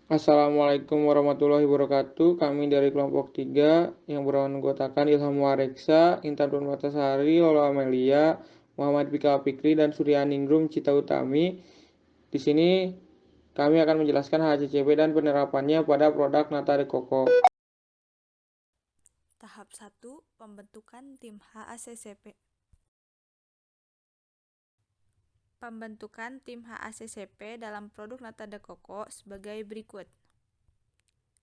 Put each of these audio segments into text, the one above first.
Assalamualaikum warahmatullahi wabarakatuh. Kami dari kelompok 3 yang beranggotakan Ilham Wareksa, Intan Purmatasari, Lola Amelia, Muhammad Bika Fikri, dan Suryaningrum Cita Utami. Di sini kami akan menjelaskan HACCP dan penerapannya pada produk Nata de Coco. Tahap 1. Pembentukan tim HACCP. Pembentukan tim HACCP dalam produk Nata de Coco sebagai berikut.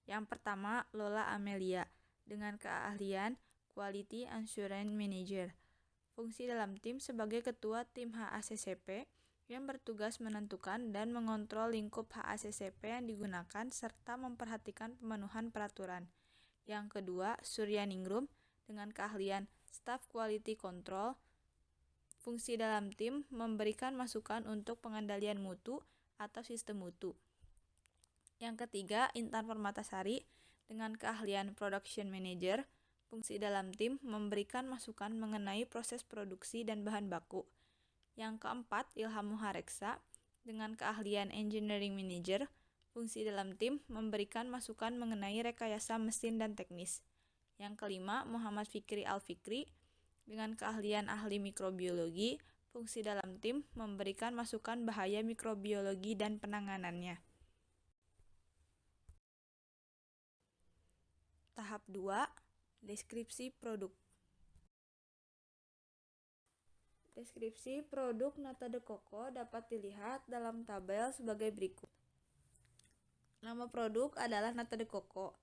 Yang pertama, Lola Amelia dengan keahlian Quality Assurance Manager. Fungsi dalam tim sebagai ketua tim HACCP yang bertugas menentukan dan mengontrol lingkup HACCP yang digunakan serta memperhatikan pemenuhan peraturan. Yang kedua, Suryaningrum dengan keahlian Staff Quality Control. Fungsi dalam tim memberikan masukan untuk pengendalian mutu atau sistem mutu. Yang ketiga, Intan Permatasari dengan keahlian Production Manager. Fungsi dalam tim memberikan masukan mengenai proses produksi dan bahan baku. Yang keempat, Ilham Muhareksa dengan keahlian Engineering Manager. Fungsi dalam tim memberikan masukan mengenai rekayasa mesin dan teknis. Yang kelima, Muhammad Fikri Al-Fikri dengan keahlian ahli mikrobiologi. Fungsi dalam tim memberikan masukan bahaya mikrobiologi dan penanganannya. Tahap 2. Deskripsi produk. Deskripsi produk Nata de Coco dapat dilihat dalam tabel sebagai berikut. Nama produk adalah Nata de Coco.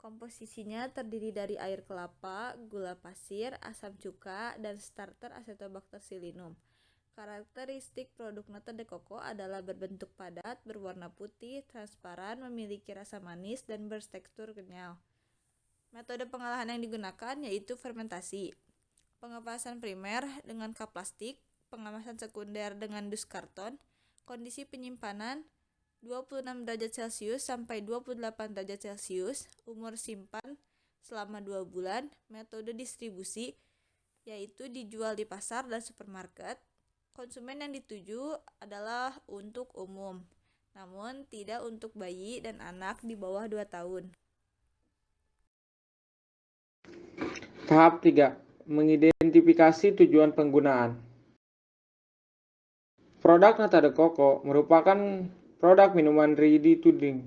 Komposisinya terdiri dari air kelapa, gula pasir, asam cuka, dan starter Acetobacter-Psyllinum. Karakteristik produk Nata de Coco adalah berbentuk padat, berwarna putih, transparan, memiliki rasa manis, dan bertekstur kenyal. Metode pengolahan yang digunakan yaitu fermentasi, pengepasan primer dengan kap plastik, pengepasan sekunder dengan dus karton, kondisi penyimpanan 26 derajat Celcius sampai 28 derajat Celcius, umur simpan selama 2 bulan, metode distribusi yaitu dijual di pasar dan supermarket. Konsumen yang dituju adalah untuk umum, namun tidak untuk bayi dan anak di bawah 2 tahun. Tahap 3. Mengidentifikasi tujuan penggunaan. Produk Nata de Coco merupakan produk minuman ready to drink,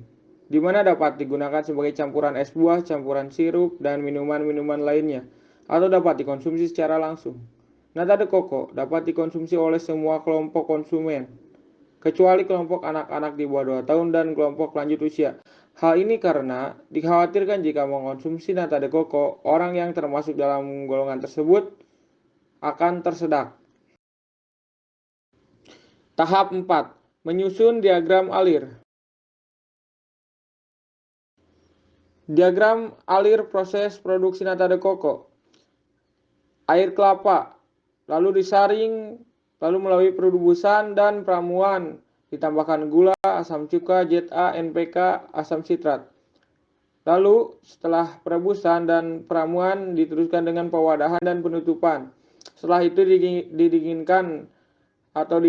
di mana dapat digunakan sebagai campuran es buah, campuran sirup, dan minuman-minuman lainnya, atau dapat dikonsumsi secara langsung. Nata de Coco dapat dikonsumsi oleh semua kelompok konsumen, kecuali kelompok anak-anak di bawah 2 tahun dan kelompok lanjut usia. Hal ini karena dikhawatirkan jika mengkonsumsi Nata de Coco, orang yang termasuk dalam golongan tersebut akan tersedak. Tahap 4. Menyusun diagram alir. Diagram alir proses produksi Nata de Coco. Air kelapa, lalu disaring, lalu melalui perebusan dan peramuan, ditambahkan gula, asam cuka, ZA, NPK, asam sitrat. Lalu setelah perebusan dan peramuan diteruskan dengan pewadahan dan penutupan. Setelah itu didinginkan atau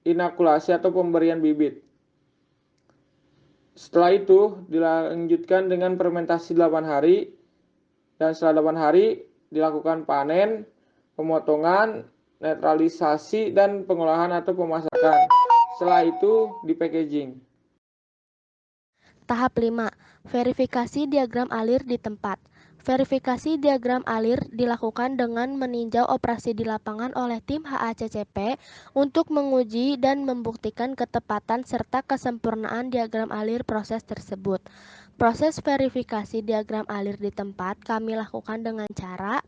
inokulasi atau pemberian bibit. Setelah itu dilanjutkan dengan fermentasi 8 hari dan setelah 8 hari dilakukan panen, pemotongan, netralisasi, dan pengolahan atau pemasakan. Setelah itu di packaging. Tahap 5. Verifikasi diagram alir di tempat. Verifikasi diagram alir dilakukan dengan meninjau operasi di lapangan oleh tim HACCP untuk menguji dan membuktikan ketepatan serta kesempurnaan diagram alir proses tersebut. Proses verifikasi diagram alir di tempat kami lakukan dengan cara: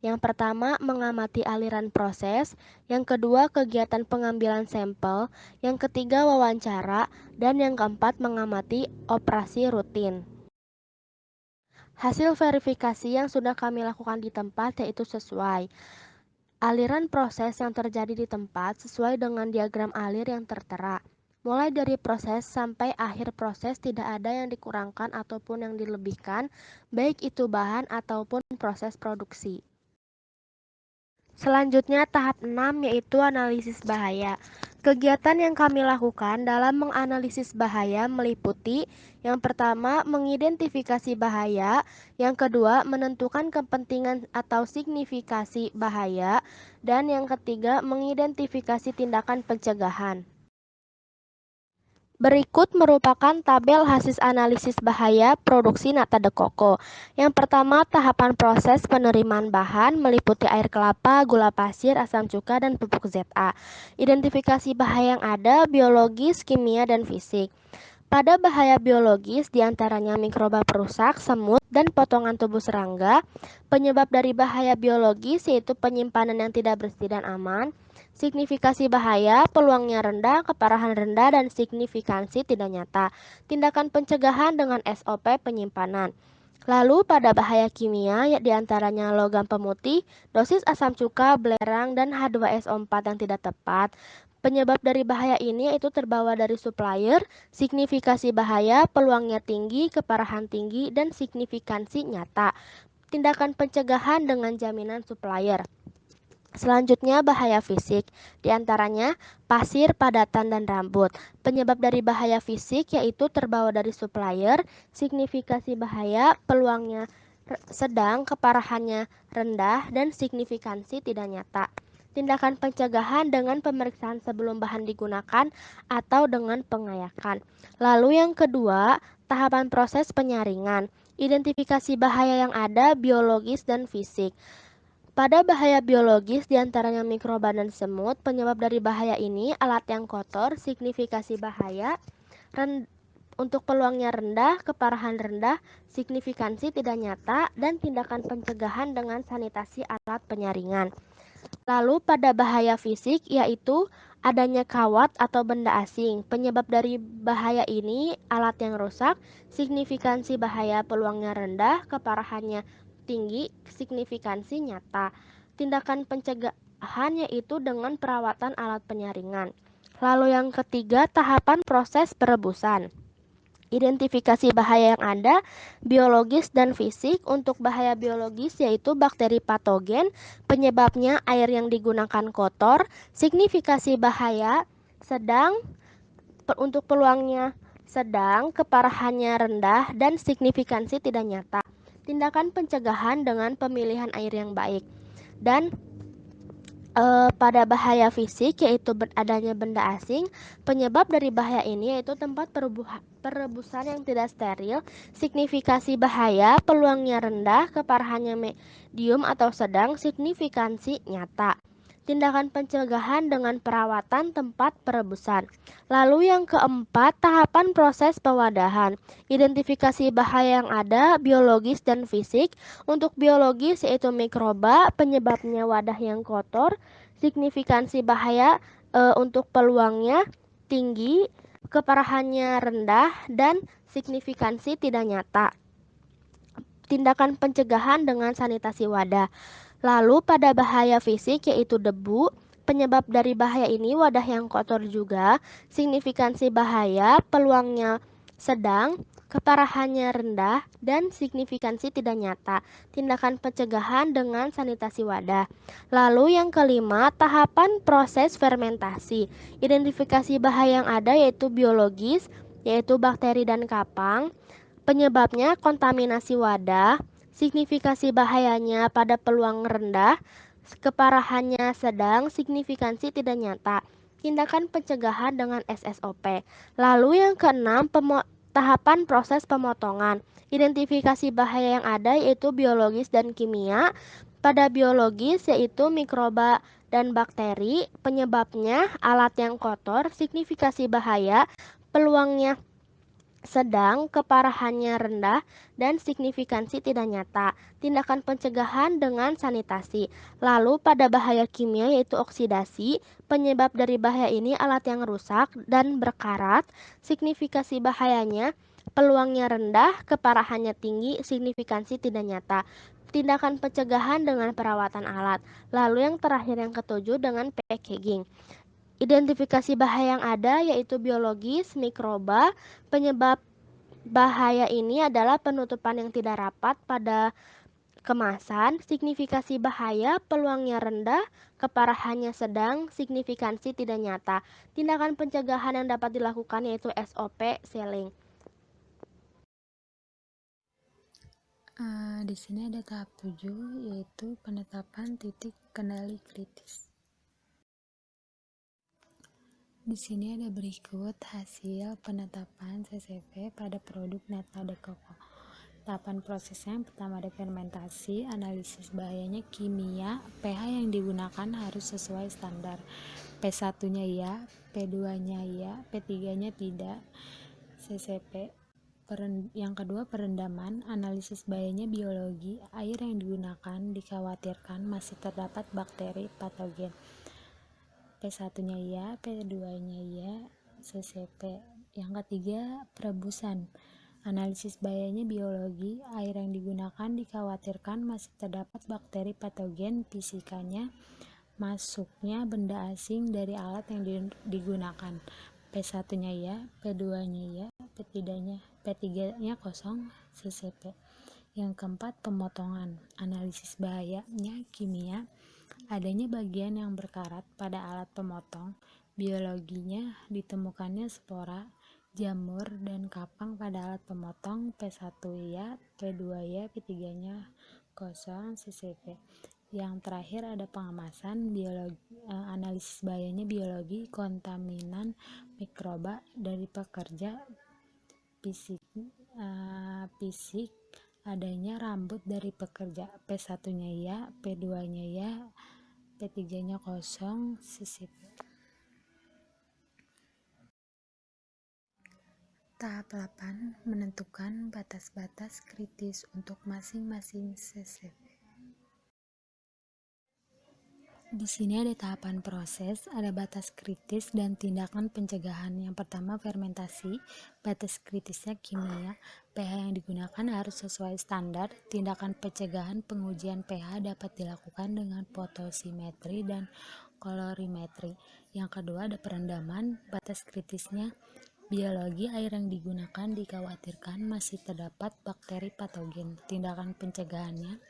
yang pertama, mengamati aliran proses. Yang kedua, kegiatan pengambilan sampel. Yang ketiga, wawancara. Dan yang keempat, mengamati operasi rutin. Hasil verifikasi yang sudah kami lakukan di tempat yaitu sesuai. Aliran proses yang terjadi di tempat sesuai dengan diagram alir yang tertera. Mulai dari proses sampai akhir proses tidak ada yang dikurangkan ataupun yang dilebihkan, baik itu bahan ataupun proses produksi. Selanjutnya tahap 6 yaitu analisis bahaya. Kegiatan yang kami lakukan dalam menganalisis bahaya meliputi yang pertama, mengidentifikasi bahaya, yang kedua, menentukan kepentingan atau signifikasi bahaya, dan yang ketiga, mengidentifikasi tindakan pencegahan. Berikut merupakan tabel hasil analisis bahaya produksi nata de coco. Yang pertama, tahapan proses penerimaan bahan meliputi air kelapa, gula pasir, asam cuka, dan pupuk ZA. Identifikasi bahaya yang ada, biologis, kimia, dan fisik. Pada bahaya biologis, diantaranya mikroba perusak, semut, dan potongan tubuh serangga. Penyebab dari bahaya biologis yaitu penyimpanan yang tidak bersih dan aman. Signifikasi bahaya, peluangnya rendah, keparahan rendah, dan signifikansi tidak nyata. Tindakan pencegahan dengan SOP penyimpanan. Lalu pada bahaya kimia, diantaranya logam pemutih, dosis asam cuka, belerang, dan H2SO4 yang tidak tepat. Penyebab dari bahaya ini yaitu terbawa dari supplier, signifikasi bahaya, peluangnya tinggi, keparahan tinggi, dan signifikansi nyata. Tindakan pencegahan dengan jaminan supplier. Selanjutnya bahaya fisik, diantaranya pasir, padatan, dan rambut. Penyebab dari bahaya fisik yaitu terbawa dari supplier, signifikasi bahaya, peluangnya sedang, keparahannya rendah, dan signifikansi tidak nyata. Tindakan pencegahan dengan pemeriksaan sebelum bahan digunakan atau dengan pengayakan. Lalu yang kedua, tahapan proses penyaringan. Identifikasi bahaya yang ada, biologis dan fisik. Pada bahaya biologis diantaranya mikroba dan semut, penyebab dari bahaya ini alat yang kotor, signifikasi bahaya, untuk peluangnya rendah, keparahan rendah, signifikansi tidak nyata, dan tindakan pencegahan dengan sanitasi alat penyaringan. Lalu pada bahaya fisik yaitu adanya kawat atau benda asing. Penyebab dari bahaya ini alat yang rusak, signifikansi bahaya peluangnya rendah, keparahannya tinggi, signifikansi nyata. Tindakan pencegahan yaitu dengan perawatan alat penyaringan. Lalu yang ketiga, tahapan proses perebusan. Identifikasi bahaya yang ada, biologis dan fisik. Untuk bahaya biologis yaitu bakteri patogen, penyebabnya air yang digunakan kotor, signifikasi bahaya sedang, untuk peluangnya sedang, keparahannya rendah, dan signifikansi tidak nyata. Tindakan pencegahan dengan pemilihan air yang baik. Dan pada bahaya fisik yaitu adanya benda asing, penyebab dari bahaya ini yaitu tempat perebusan yang tidak steril, signifikasi bahaya, peluangnya rendah, keparahannya medium atau sedang, signifikansi nyata. Tindakan pencegahan dengan perawatan tempat perebusan. Lalu yang keempat, tahapan proses pewadahan. Identifikasi bahaya yang ada, biologis dan fisik. Untuk biologis yaitu mikroba, penyebabnya wadah yang kotor, signifikansi bahaya untuk peluangnya tinggi, keparahannya rendah, dan signifikansi tidak nyata. Tindakan pencegahan dengan sanitasi wadah. Lalu pada bahaya fisik yaitu debu, penyebab dari bahaya ini wadah yang kotor juga, signifikansi bahaya, peluangnya sedang, keparahannya rendah, dan signifikansi tidak nyata. Tindakan pencegahan dengan sanitasi wadah. Lalu yang kelima, tahapan proses fermentasi. Identifikasi bahaya yang ada yaitu biologis, yaitu bakteri dan kapang. Penyebabnya kontaminasi wadah, signifikasi bahayanya pada peluang rendah, keparahannya sedang, signifikansi tidak nyata. Tindakan pencegahan dengan SSOP. Lalu yang keenam, tahapan proses pemotongan. Identifikasi bahaya yang ada yaitu biologis dan kimia. Pada biologis yaitu mikroba dan bakteri, penyebabnya alat yang kotor, signifikasi bahaya, peluangnya sedang, keparahannya rendah, dan signifikansi tidak nyata. Tindakan pencegahan dengan sanitasi. Lalu pada bahaya kimia yaitu oksidasi, penyebab dari bahaya ini alat yang rusak dan berkarat, signifikasi bahayanya, peluangnya rendah, keparahannya tinggi, signifikansi tidak nyata. Tindakan pencegahan dengan perawatan alat. Lalu yang terakhir yang ketujuh dengan packaging. Identifikasi bahaya yang ada yaitu biologis, mikroba. Penyebab bahaya ini adalah penutupan yang tidak rapat pada kemasan, signifikasi bahaya, peluangnya rendah, keparahannya sedang, signifikansi tidak nyata. Tindakan pencegahan yang dapat dilakukan yaitu SOP sealing. Di sini ada tahap 7 yaitu penetapan titik kendali kritis. Di sini ada berikut hasil penetapan CCP pada produk Nata de Coco. Tahapan prosesnya yang pertama ada fermentasi, analisis bahayanya kimia, pH yang digunakan harus sesuai standar. P1-nya iya, P2-nya iya, P3-nya tidak. CCP. Yang kedua perendaman, analisis bahayanya biologi, air yang digunakan dikhawatirkan masih terdapat bakteri patogen. P1-nya iya, P2-nya iya, CCP. Yang ketiga perebusan, analisis bahayanya biologi, air yang digunakan dikhawatirkan masih terdapat bakteri patogen, fisikanya masuknya benda asing dari alat yang digunakan. P1-nya iya, P2-nya iya, P3-nya kosong, CCP. Yang keempat pemotongan, analisis bahayanya kimia, adanya bagian yang berkarat pada alat pemotong, biologinya ditemukannya spora, jamur, dan kapang pada alat pemotong. P1 iya, P2 iya, P3-nya kosong, CCP. Yang terakhir ada pengemasan, analisis bahayanya biologi, kontaminan mikroba dari pekerja, fisik, adanya rambut dari pekerja. P1-nya iya, P2-nya iya, P3-nya kosong, CCP. Tahap 8 menentukan batas-batas kritis untuk masing-masing CCP. Di sini ada tahapan proses, ada batas kritis dan tindakan pencegahan. Yang pertama fermentasi, batas kritisnya kimia, pH yang digunakan harus sesuai standar. Tindakan pencegahan pengujian pH dapat dilakukan dengan potosimetri dan kolorimetri. Yang kedua ada perendaman, batas kritisnya biologi, air yang digunakan dikhawatirkan masih terdapat bakteri patogen. Tindakan pencegahannya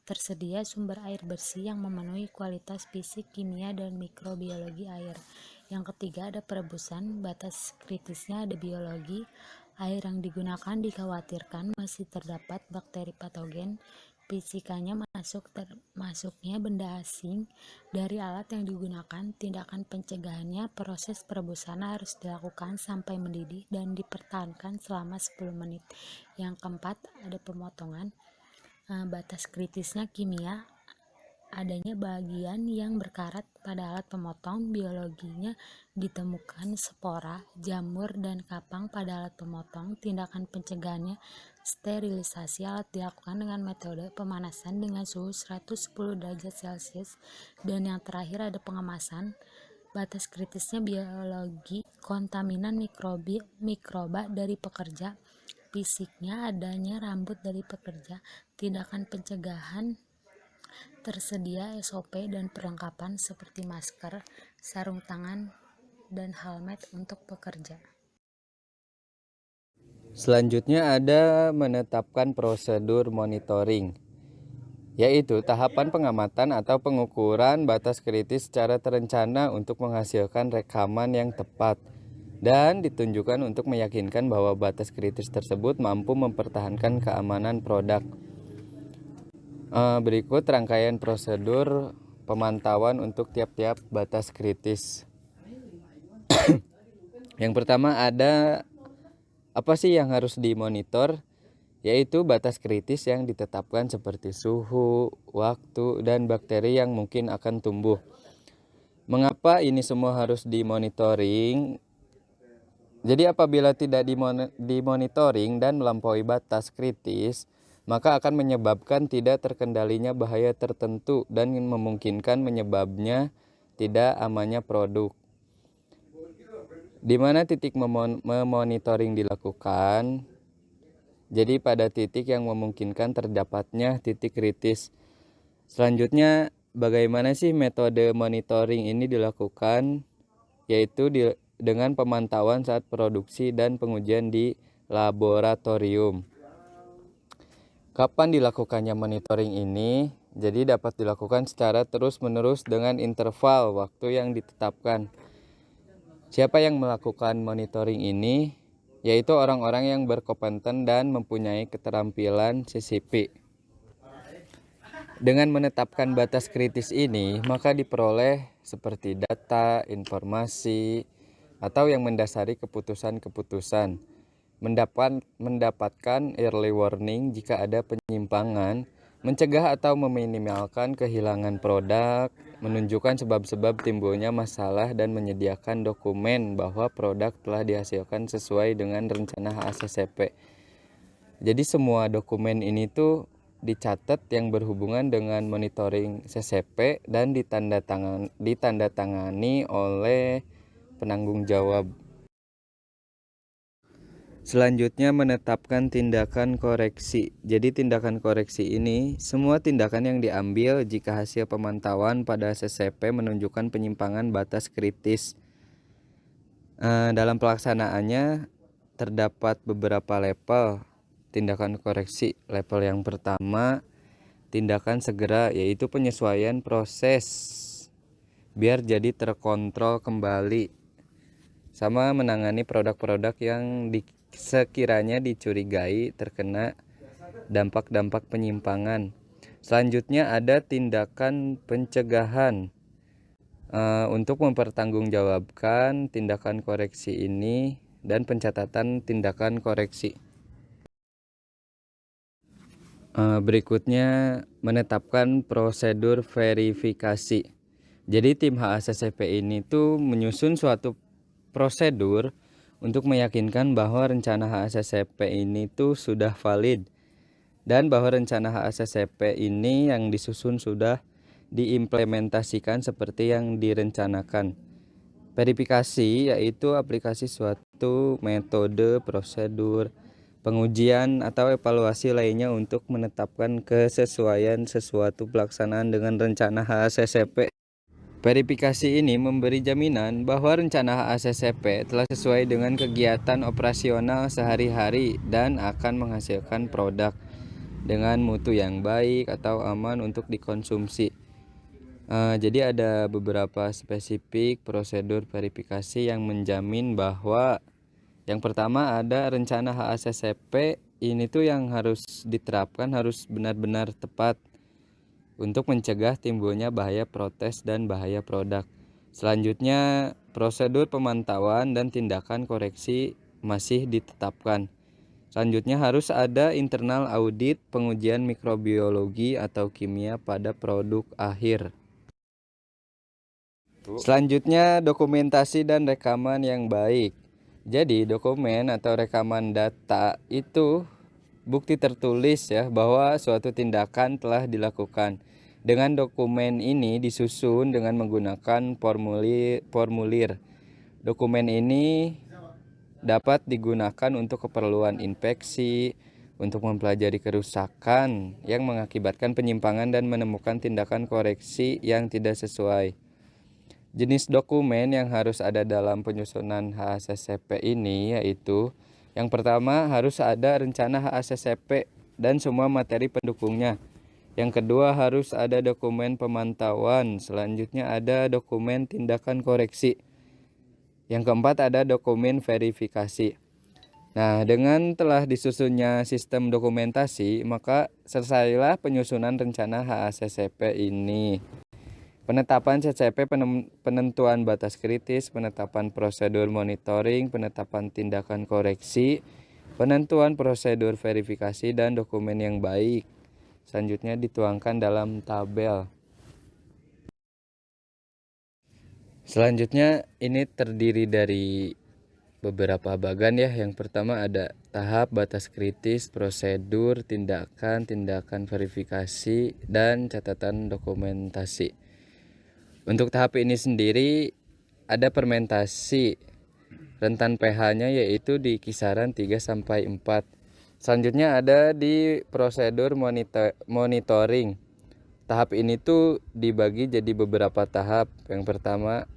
tersedia sumber air bersih yang memenuhi kualitas fisik, kimia, dan mikrobiologi air. Yang ketiga ada perebusan, batas kritisnya ada biologi, air yang digunakan dikhawatirkan masih terdapat bakteri patogen, fisikanya masuknya benda asing dari alat yang digunakan. Tindakan pencegahannya proses perebusan harus dilakukan sampai mendidih dan dipertahankan selama 10 menit. Yang keempat ada pemotongan, batas kritisnya kimia, adanya bagian yang berkarat pada alat pemotong, biologinya ditemukan spora, jamur, dan kapang pada alat pemotong. Tindakan pencegahannya sterilisasi, alat dilakukan dengan metode pemanasan dengan suhu 110 derajat Celcius. Dan yang terakhir ada pengemasan, batas kritisnya biologi, kontaminan mikroba dari pekerja, fisiknya adanya rambut dari pekerja. Tindakan pencegahan tersedia SOP dan perlengkapan seperti masker, sarung tangan, dan helmet untuk pekerja. Selanjutnya ada menetapkan prosedur monitoring, yaitu tahapan pengamatan atau pengukuran batas kritis secara terencana untuk menghasilkan rekaman yang tepat dan ditunjukkan untuk meyakinkan bahwa batas kritis tersebut mampu mempertahankan keamanan produk. Berikut rangkaian prosedur pemantauan untuk tiap-tiap batas kritis. Yang pertama ada apa sih yang harus dimonitor? Yaitu batas kritis yang ditetapkan seperti suhu, waktu, dan bakteri yang mungkin akan tumbuh. Mengapa ini semua harus dimonitoring? Jadi apabila tidak dimonitoring dan melampaui batas kritis, maka akan menyebabkan tidak terkendalinya bahaya tertentu dan memungkinkan menyebabnya tidak amannya produk. Di mana titik memonitoring dilakukan? Jadi pada titik yang memungkinkan terdapatnya titik kritis. Selanjutnya, bagaimana sih metode monitoring ini dilakukan? Yaitu dengan pemantauan saat produksi dan pengujian di laboratorium. Kapan dilakukannya monitoring ini? Jadi dapat dilakukan secara terus-menerus dengan interval waktu yang ditetapkan. Siapa yang melakukan monitoring ini? Yaitu orang-orang yang berkompeten dan mempunyai keterampilan CCP. Dengan menetapkan batas kritis ini, maka diperoleh seperti data, informasi, atau yang mendasari keputusan-keputusan. Mendapatkan early warning jika ada penyimpangan, mencegah atau meminimalkan kehilangan produk, menunjukkan sebab-sebab timbulnya masalah dan menyediakan dokumen bahwa produk telah dihasilkan sesuai dengan rencana HACCP. Jadi semua dokumen ini tuh dicatat yang berhubungan dengan monitoring CCP dan ditandatangani oleh penanggung jawab. Selanjutnya menetapkan tindakan koreksi. Jadi tindakan koreksi ini semua tindakan yang diambil jika hasil pemantauan pada CCP menunjukkan penyimpangan batas kritis. Dalam pelaksanaannya terdapat beberapa level tindakan koreksi. Level yang pertama, tindakan segera, yaitu penyesuaian proses biar jadi terkontrol kembali, sama menangani produk-produk yang sekiranya dicurigai terkena dampak-dampak penyimpangan. Selanjutnya ada tindakan pencegahan untuk mempertanggungjawabkan tindakan koreksi ini dan pencatatan tindakan koreksi. Berikutnya menetapkan prosedur verifikasi. Jadi tim HACCP ini tuh menyusun suatu prosedur untuk meyakinkan bahwa rencana HACCP ini tuh sudah valid dan bahwa rencana HACCP ini yang disusun sudah diimplementasikan seperti yang direncanakan. Verifikasi yaitu aplikasi suatu metode, prosedur, pengujian atau evaluasi lainnya untuk menetapkan kesesuaian sesuatu pelaksanaan dengan rencana HACCP. Verifikasi ini memberi jaminan bahwa rencana HACCP telah sesuai dengan kegiatan operasional sehari-hari dan akan menghasilkan produk dengan mutu yang baik atau aman untuk dikonsumsi. Jadi ada beberapa spesifik prosedur verifikasi yang menjamin bahwa yang pertama ada rencana HACCP ini tuh yang harus diterapkan harus benar-benar tepat untuk mencegah timbulnya bahaya protes dan bahaya produk. Selanjutnya, prosedur pemantauan dan tindakan koreksi masih ditetapkan. Selanjutnya harus ada internal audit pengujian mikrobiologi atau kimia pada produk akhir. Selanjutnya, dokumentasi dan rekaman yang baik. Jadi, dokumen atau rekaman data itu bukti tertulis ya bahwa suatu tindakan telah dilakukan. Dengan dokumen ini disusun dengan menggunakan formulir. Dokumen ini dapat digunakan untuk keperluan inspeksi, untuk mempelajari kerusakan yang mengakibatkan penyimpangan dan menemukan tindakan koreksi yang tidak sesuai. Jenis dokumen yang harus ada dalam penyusunan HACCP ini yaitu yang pertama harus ada rencana HACCP dan semua materi pendukungnya. Yang kedua harus ada dokumen pemantauan. Selanjutnya ada dokumen tindakan koreksi. Yang keempat ada dokumen verifikasi. Nah, dengan telah disusunnya sistem dokumentasi, maka selesailah penyusunan rencana HACCP ini. Penetapan CCP, penentuan batas kritis, penetapan prosedur monitoring, penetapan tindakan koreksi, penentuan prosedur verifikasi dan dokumen yang baik. Selanjutnya dituangkan dalam tabel. Selanjutnya ini terdiri dari beberapa bagian ya. Yang pertama ada tahap, batas kritis, prosedur, tindakan verifikasi, dan catatan dokumentasi. Untuk tahap ini sendiri ada fermentasi. Rentan pH-nya yaitu di kisaran 3-4. Selanjutnya ada di prosedur monitoring. Tahap ini tuh dibagi jadi beberapa tahap. Yang pertama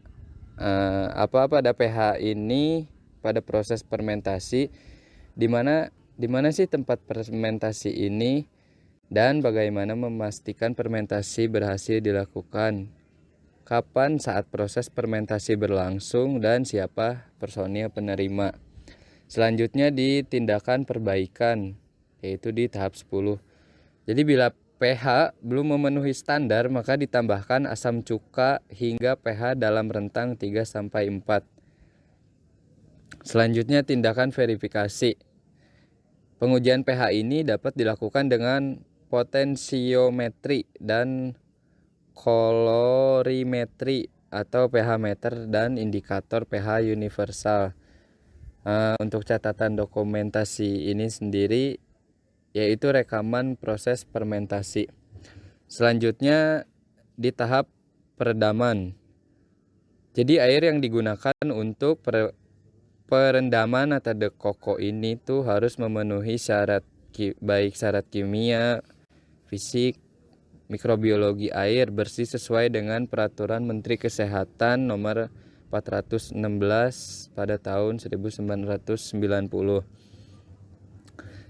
pada pH ini pada proses fermentasi di mana sih tempat fermentasi ini dan bagaimana memastikan fermentasi berhasil dilakukan. Kapan saat proses fermentasi berlangsung dan siapa personil penerima. Selanjutnya di tindakan perbaikan, yaitu di tahap 10. Jadi bila pH belum memenuhi standar, maka ditambahkan asam cuka hingga pH dalam rentang 3-4. Selanjutnya tindakan verifikasi. Pengujian pH ini dapat dilakukan dengan potensiometri dan kolorimetri atau pH meter dan indikator pH universal. Untuk catatan dokumentasi ini sendiri yaitu rekaman proses fermentasi. Selanjutnya di tahap peredaman. Jadi air yang digunakan untuk perendaman nata de coco ini tuh harus memenuhi syarat baik syarat kimia, fisik, mikrobiologi air bersih sesuai dengan Peraturan Menteri Kesehatan nomor 416 pada tahun 1990.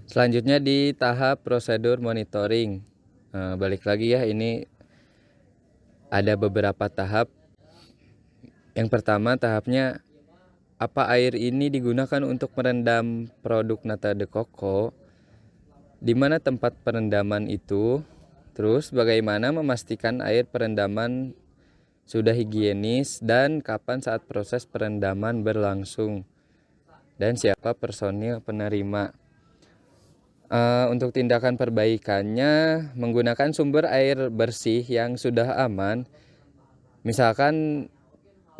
Selanjutnya di tahap prosedur monitoring. Balik lagi ya, ini ada beberapa tahap. Yang pertama tahapnya, apa air ini digunakan untuk merendam produk nata de coco, di mana tempat perendaman itu, terus bagaimana memastikan air perendaman sudah higienis dan kapan saat proses perendaman berlangsung, dan siapa personil penerima. Untuk tindakan perbaikannya menggunakan sumber air bersih yang sudah aman, misalkan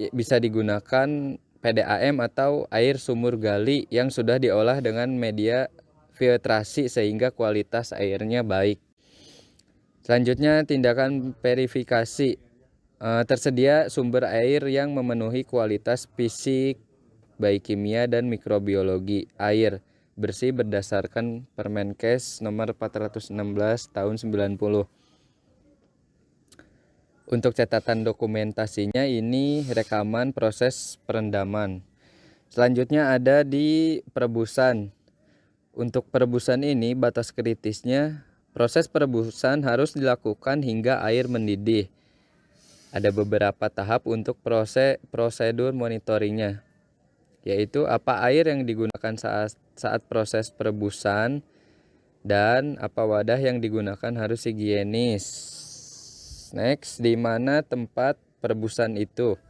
bisa digunakan PDAM atau air sumur gali yang sudah diolah dengan media filtrasi sehingga kualitas airnya baik. Selanjutnya tindakan verifikasi. Tersedia sumber air yang memenuhi kualitas fisik, baik kimia dan mikrobiologi air bersih berdasarkan Permenkes nomor 416 tahun 90. Untuk catatan dokumentasinya ini rekaman proses perendaman. Selanjutnya ada di perebusan. Untuk perebusan ini batas kritisnya proses perebusan harus dilakukan hingga air mendidih. Ada beberapa tahap untuk prosedur monitoringnya, yaitu apa air yang digunakan saat proses perebusan dan apa wadah yang digunakan harus higienis. Next, di mana tempat perebusan itu.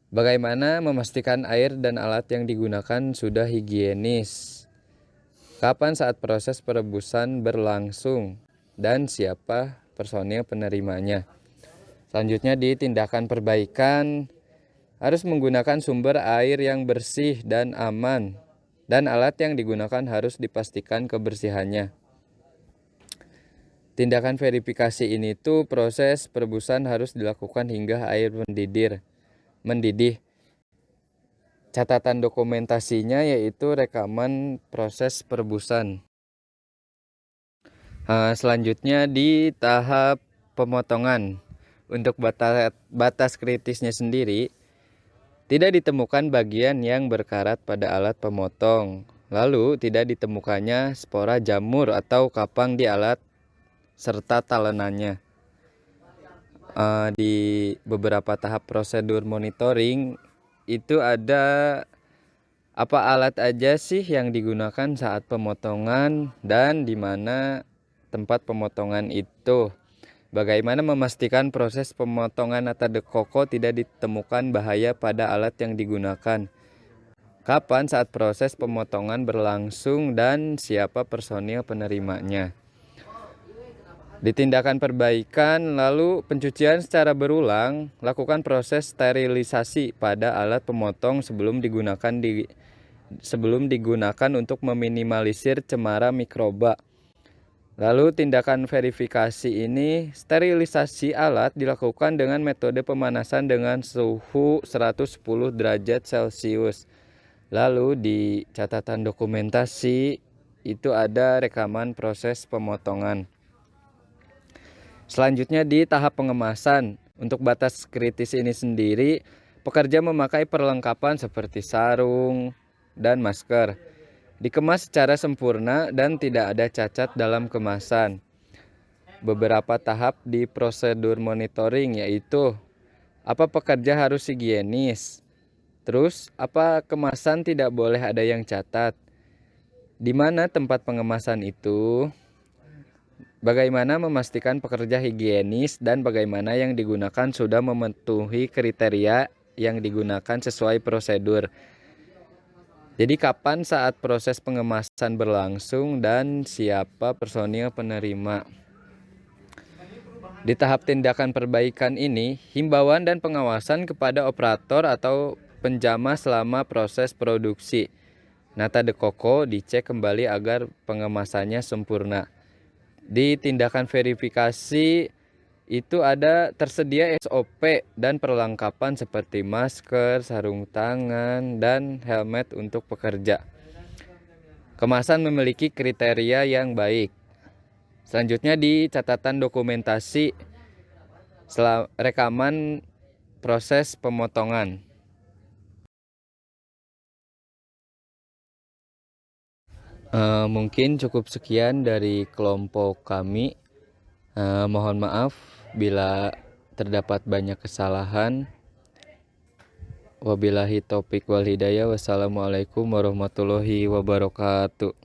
Bagaimana memastikan air dan alat yang digunakan sudah higienis. Kapan saat proses perebusan berlangsung dan siapa personil penerimanya. Selanjutnya di tindakan perbaikan harus menggunakan sumber air yang bersih dan aman, dan alat yang digunakan harus dipastikan kebersihannya. Tindakan verifikasi ini tuh proses perebusan harus dilakukan hingga air mendidih. Catatan dokumentasinya yaitu rekaman proses perebusan. Selanjutnya di tahap pemotongan. Untuk batas kritisnya sendiri, tidak ditemukan bagian yang berkarat pada alat pemotong. Lalu tidak ditemukannya spora jamur atau kapang di alat serta talenannya. Di beberapa tahap prosedur monitoring itu ada apa alat aja sih yang digunakan saat pemotongan dan di mana tempat pemotongan itu. Bagaimana memastikan proses pemotongan nata de coco tidak ditemukan bahaya pada alat yang digunakan. Kapan saat proses pemotongan berlangsung dan siapa personil penerimanya. Di tindakan perbaikan lalu pencucian secara berulang, lakukan proses sterilisasi pada alat pemotong sebelum digunakan untuk meminimalisir cemara mikroba. Lalu tindakan verifikasi ini, sterilisasi alat dilakukan dengan metode pemanasan dengan suhu 110 derajat Celcius. Lalu di catatan dokumentasi itu ada rekaman proses pemotongan. Selanjutnya di tahap pengemasan. Untuk batas kritis ini sendiri, pekerja memakai perlengkapan seperti sarung dan masker. Dikemas secara sempurna dan tidak ada cacat dalam kemasan. beberapa tahap di prosedur monitoring, yaitu apa pekerja harus higienis, terus apa kemasan tidak boleh ada yang catat, di mana tempat pengemasan itu, bagaimana memastikan pekerja higienis, dan bagaimana yang digunakan sudah memenuhi kriteria yang digunakan sesuai prosedur. Jadi kapan saat proses pengemasan berlangsung dan siapa personil penerima. Di tahap tindakan perbaikan ini, himbauan dan pengawasan kepada operator atau penjama selama proses produksi nata de coco dicek kembali agar pengemasannya sempurna. Di tindakan verifikasi itu ada tersedia SOP dan perlengkapan seperti masker, sarung tangan, dan helmet untuk pekerja. Kemasan memiliki kriteria yang baik. Selanjutnya di catatan dokumentasi rekaman proses pemotongan. Mungkin cukup sekian dari kelompok kami. Mohon maaf bila terdapat banyak kesalahan. Wabillahi taufik wal hidayah. Wassalamualaikum warahmatullahi wabarakatuh.